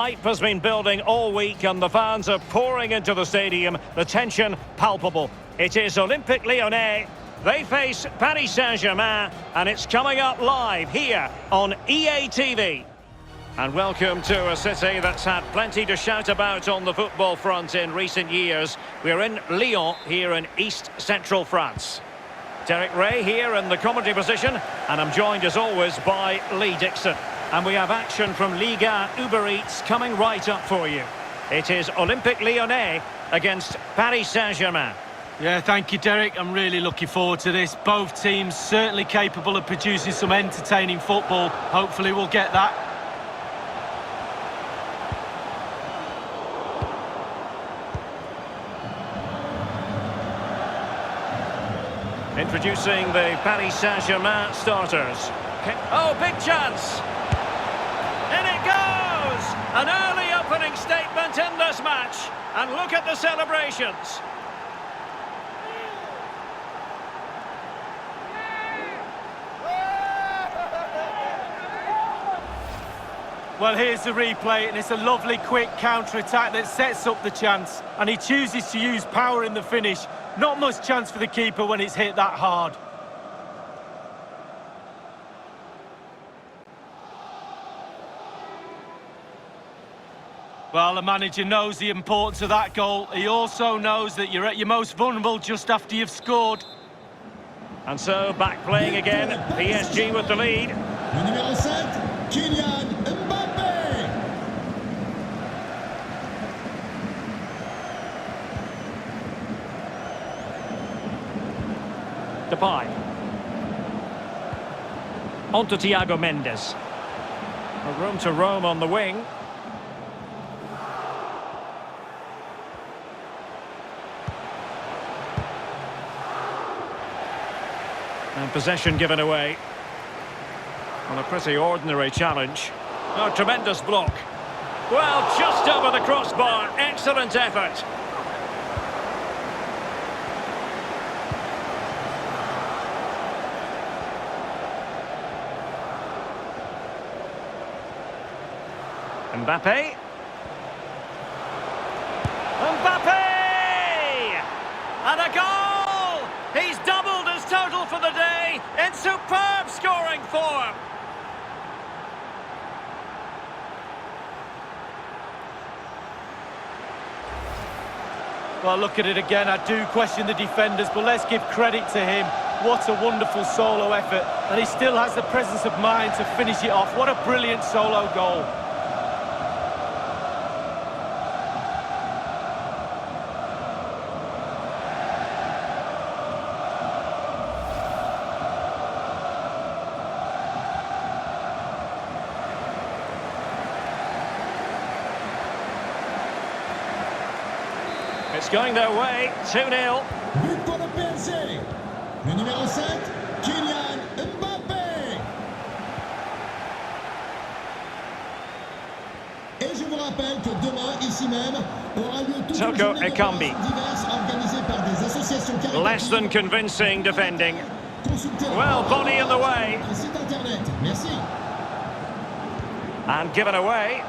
Hype has been building all week and the fans are pouring into the stadium, the tension palpable. It is Olympique Lyonnais. They face Paris Saint-Germain and it's coming up live here on EA TV. And welcome to a city that's had plenty to shout about on the football front in recent years. We're in Lyon here in East Central France. Derek Ray here in the commentary position and I'm joined as always by Lee Dixon. And we have action from Liga Uber Eats coming right up for you. It is Olympique Lyonnais against Paris Saint-Germain. Yeah, thank you, Derek. I'm really looking forward to this. Both teams certainly capable of producing some entertaining football. Hopefully we'll get that. Introducing the Paris Saint-Germain starters. Oh, big chance! In it goes! An early opening statement in this match. And look at the celebrations. Well, here's the replay, and it's a lovely quick counter-attack that sets up the chance. And he chooses to use power in the finish. Not much chance for the keeper when it's hit that hard. Well, the manager knows the importance of that goal. He also knows that you're at your most vulnerable just after you've scored. And so, back playing again, PSG with the lead. Le numéro 7, Kylian Mbappé. Depay. On to Thiago Mendes. A room to roam on the wing. And possession given away. On a pretty ordinary challenge. Oh, tremendous block. Well, just over the crossbar. Excellent effort. Mbappé. Mbappé! And a goal! He's doubled his total for the day in superb scoring form. Well, look at it again. I do question the defenders, but let's give credit to him. What a wonderful solo effort. And he still has the presence of mind to finish it off. What a brilliant solo goal. It's going their way, 2-0. But pour le PSG. Le numéro 7, Kylian Mbappé. Et je vous rappelle que demain, ici même, aura lieu toute une journée de compétitions diverses organisées par des associations caritatives. Less than convincing defending. Well, body in the way. Site internet. Merci. And given away.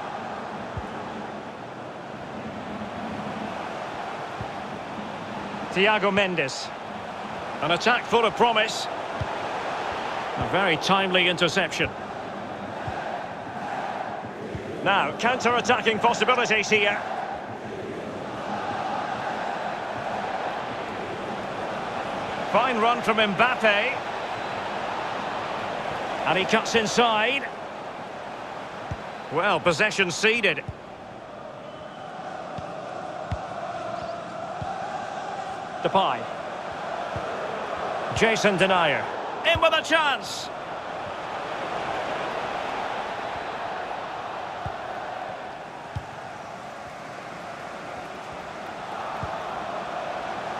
Thiago Mendes. An attack full of promise. A very timely interception. Now, counter-attacking possibilities here. Fine run from Mbappé. And he cuts inside. Well, possession ceded. Depay. Jason Denayer. In with a chance.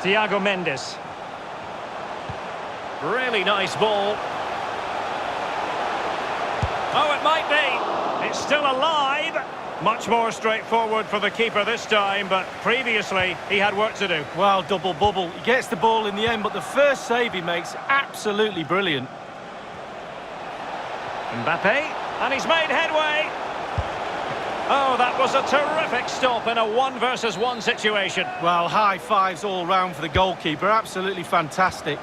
Thiago Mendes. Really nice ball. Oh, it might be. It's still alive. Much more straightforward for the keeper this time, but previously he had work to do. Well, double bubble. He gets the ball in the end, but the first save he makes, absolutely brilliant. Mbappé, and he's made headway. Oh, that was a terrific stop in a 1-versus-1 situation. Well, high fives all round for the goalkeeper. Absolutely fantastic.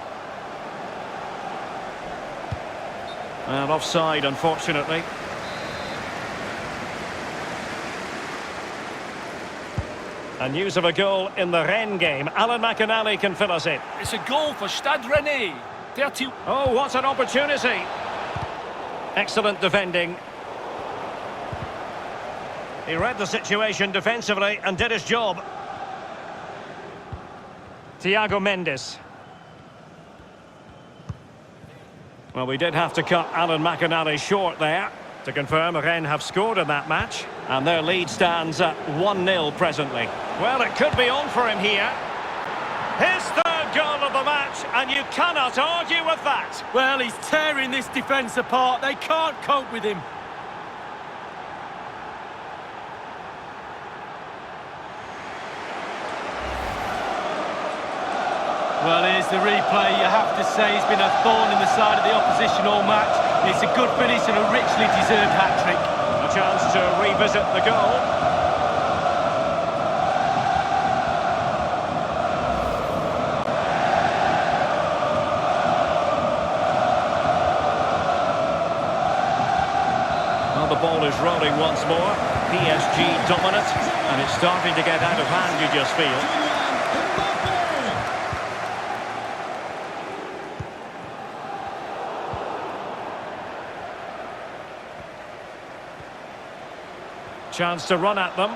And offside, unfortunately. And news of a goal in the Rennes game. Alan McInally can fill us in. It's a goal for Stade Rennais. 30. Oh, what an opportunity. Excellent defending. He read the situation defensively and did his job. Thiago Mendes. Well, we did have to cut Alan McInally short there. To confirm, Rennes have scored in that match. And their lead stands at 1-0 presently. Well, it could be on for him here. His third goal of the match, and you cannot argue with that. Well, he's tearing this defence apart. They can't cope with him. Well, here's the replay. You have to say he's been a thorn in the side of the opposition all match. It's a good finish and a richly deserved hat-trick. A chance to revisit the goal. Well, the ball is rolling once more. PSG dominant, and it's starting to get out of hand, you just feel. Chance to run at them.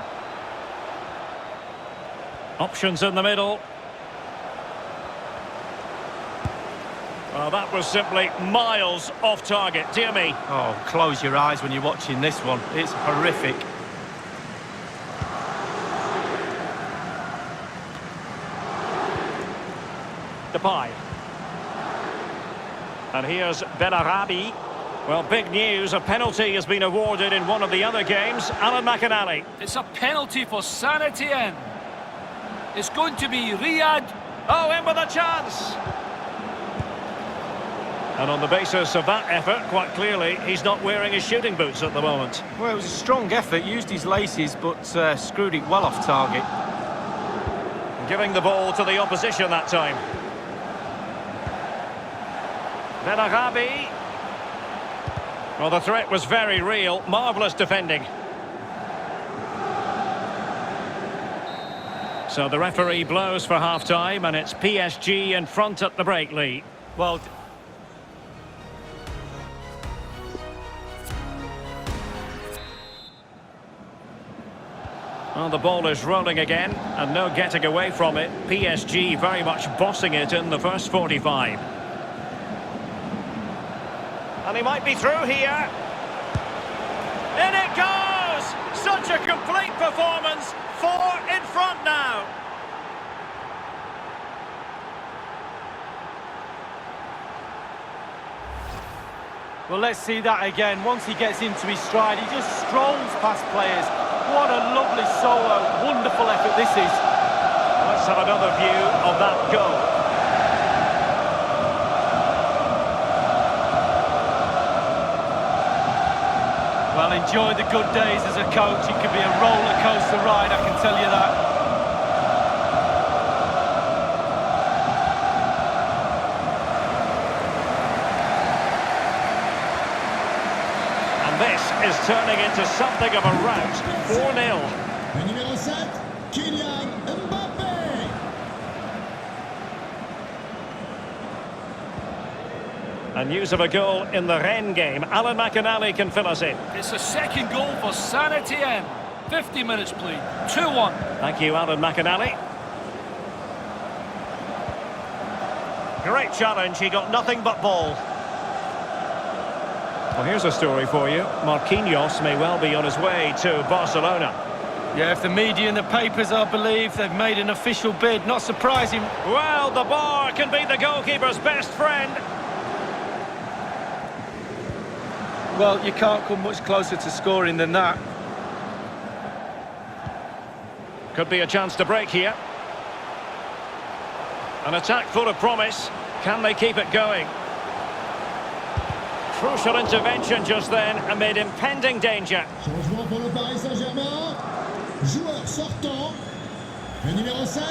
Options in the middle. Well, that was simply miles off target, dear me. Oh, close your eyes when you're watching this one. It's horrific. Depay. And here's Benarabi. Well, big news. A penalty has been awarded in one of the other games. Alan McInally. It's a penalty for Saint Etienne. It's going to be Riyad. Oh, in with a chance. And on the basis of that effort, quite clearly, he's not wearing his shooting boots at the moment. Well, it was a strong effort. Used his laces, but screwed it well off target. Giving the ball to the opposition that time. Benarabi. Well, the threat was very real. Marvellous defending. So the referee blows for half-time, and it's PSG in front at the break, Lee. Well, the ball is rolling again, and no getting away from it. PSG very much bossing it in the first 45. And he might be through here. In it goes! Such a complete performance. 4 in front now. well, let's see that again. Once he gets into his stride, he just strolls past players. What a lovely solo. Wonderful effort this is. Let's have another view of that goal. Well, enjoy the good days as a coach. It could be a roller coaster ride, I can tell you that. And this is turning into something of a rout. 4-0. Le numéro 7, Kylian Mbappé. And news of a goal in the Rennes game. Alan McInally can fill us in. It's a second goal for Saint Etienne. 50 minutes played. 2-1. Thank you, Alan McInally. Great challenge. He got nothing but ball. Well, here's a story for you. Marquinhos may well be on his way to Barcelona. Yeah, if the media and the papers are believed, they've made an official bid. Not surprising. Well, the bar can be the goalkeeper's best friend. Well, you can't come much closer to scoring than that. Could be a chance to break here. An attack full of promise. Can they keep it going? Crucial intervention just then amid impending danger. Changement pour le Paris Saint-Germain. joueur sortant, le numéro 7,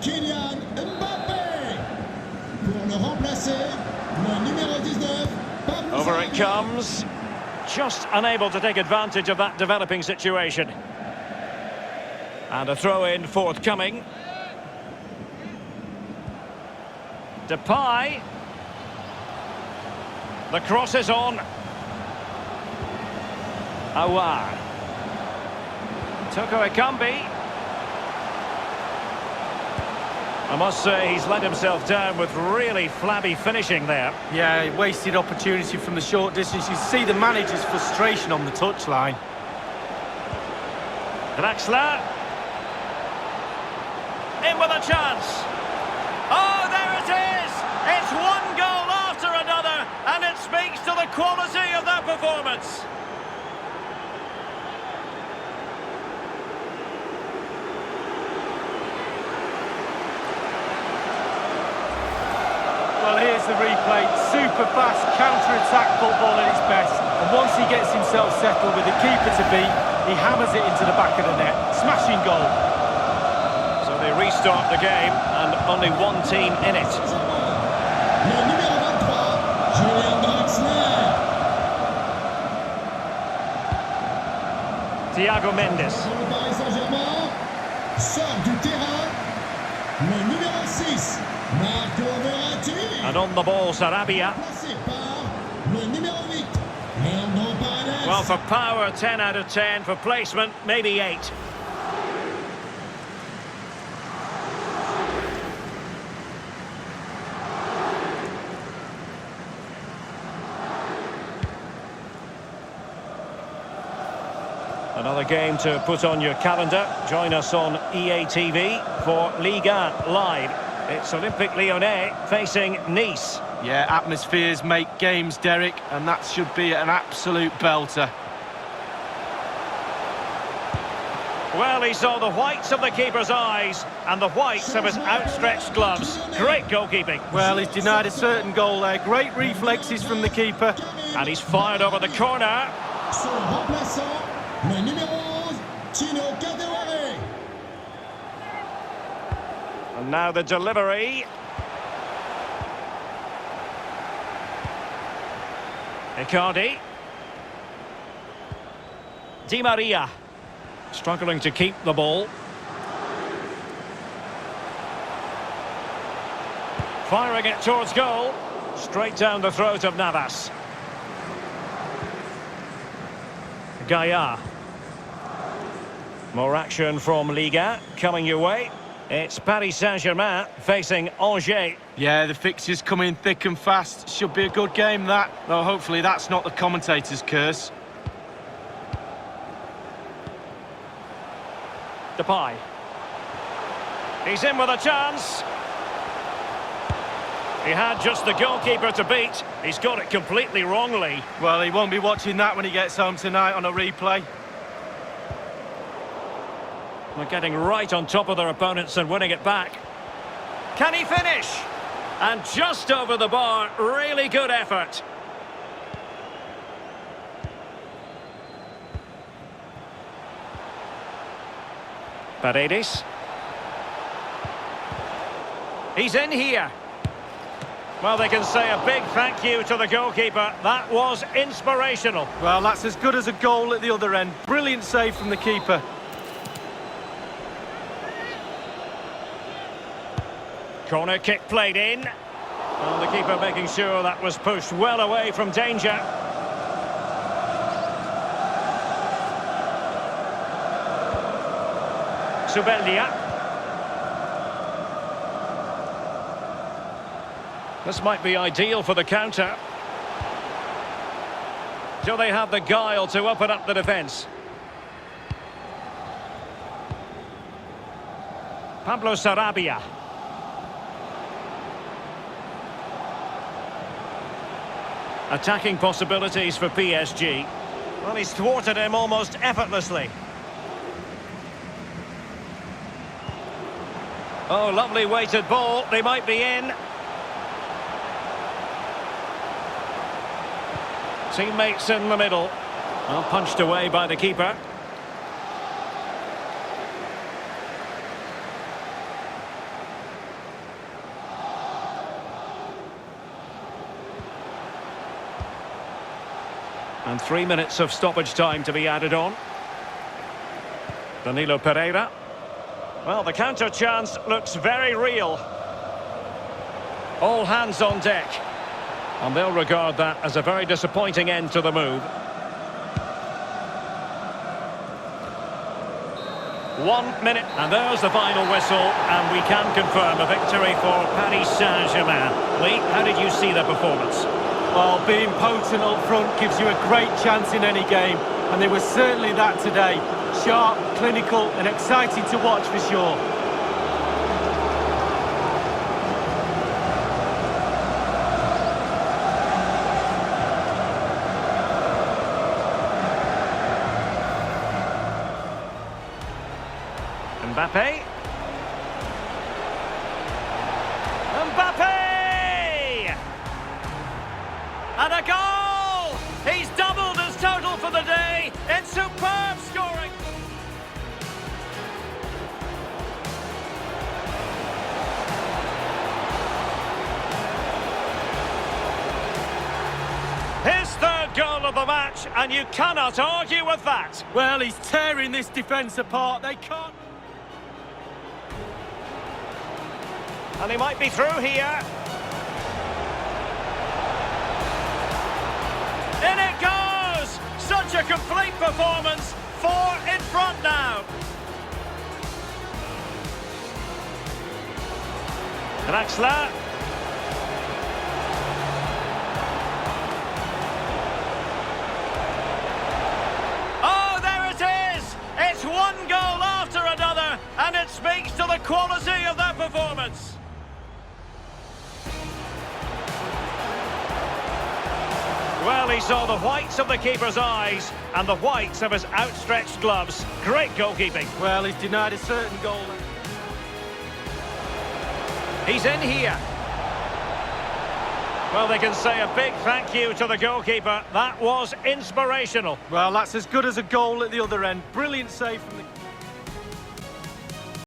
Kylian Mbappé. Pour le remplacer, le numéro 19, Pablo Over it Sarabia. comes. Just unable to take advantage of that developing situation. And a throw-in forthcoming. Depay. The cross is on. Aouar. Toko Ekambi. I must say he's let himself down with really flabby finishing there. Yeah, wasted opportunity from the short distance. You see the manager's frustration on the touchline. Draxler. In with a chance. Oh, there it is! It's one goal after another, and it speaks to the quality of that performance. Well, here's the replay. Super fast counter-attack football at its best. And once he gets himself settled with the keeper to beat, he hammers it into the back of the net. Smashing goal. So they restart the game, and only one team in it. Le numéro 23, Julian Draxler. Thiago Mendes. Pour le Paris Saint-Germain, sort du terrain, le numéro 6, Marco Verratti. And on the ball, Sarabia. Placé par le numéro 8, Leandro Paredes. Well, for power, 10 out of 10. For placement, maybe 8. Another game to put on your calendar. Join us on EA TV for Liga Live. It's Olympique Lyonnais facing Nice. Yeah, atmospheres make games, Derek, and that should be an absolute belter. Well, he saw the whites of the keeper's eyes and the whites of his outstretched gloves. Great goalkeeping. Well, he's denied a certain goal there. Great reflexes from the keeper. And he's fired over the corner. Son remplaçant, le numéro 11, Tino Kadewere. And now the delivery. Icardi. Di Maria. Struggling to keep the ball. Firing it towards goal. Straight down the throat of Navas. Gaia. More action from Liga coming your way. It's Paris Saint-Germain facing Angers. Yeah, the fixtures come in thick and fast. Should be a good game, that. Though hopefully that's not the commentator's curse. Depay. He's in with a chance. He had just the goalkeeper to beat. He's got it completely wrongly. Well, he won't be watching that when he gets home tonight on a replay. They're getting right on top of their opponents and winning it back. Can he finish? And just over the bar, really good effort. Paredes. He's in here. Well, they can say a big thank you to the goalkeeper. That was inspirational. Well, that's as good as a goal at the other end. Brilliant save from the keeper. Corner kick played in. Well, the keeper making sure that was pushed well away from danger. Subeldia. This might be ideal for the counter. Do they have the guile to open up the defence? Pablo Sarabia. Attacking possibilities for PSG. Well, he's thwarted him almost effortlessly. Oh, lovely weighted ball. They might be in. Teammates in the middle. Well, punched away by the keeper. And 3 minutes of stoppage time to be added on. Danilo Pereira. Well, the counter chance looks very real. All hands on deck. And they'll regard that as a very disappointing end to the move. 1 minute. And there's the final whistle. And we can confirm a victory for Paris Saint-Germain. Lee, how did you see their performance? Well, being potent up front gives you a great chance in any game. And they were certainly that today. Sharp, clinical and exciting to watch for sure. Mbappe. Mbappe! And a goal! He's doubled his total for the day in superb scoring. His third goal of the match, and you cannot argue with that. Well, he's tearing this defence apart. They can't... And he might be through here. In it goes! Such a complete performance. 4 in front now. Draxler. Oh, there it is! It's one goal after another, and it speaks to the quality of their performance. Well, he saw the whites of the keeper's eyes and the whites of his outstretched gloves. Great goalkeeping. Well, he's denied a certain goal. He's in here. Well, they can say a big thank you to the goalkeeper. That was inspirational. Well, that's as good as a goal at the other end. Brilliant save from the...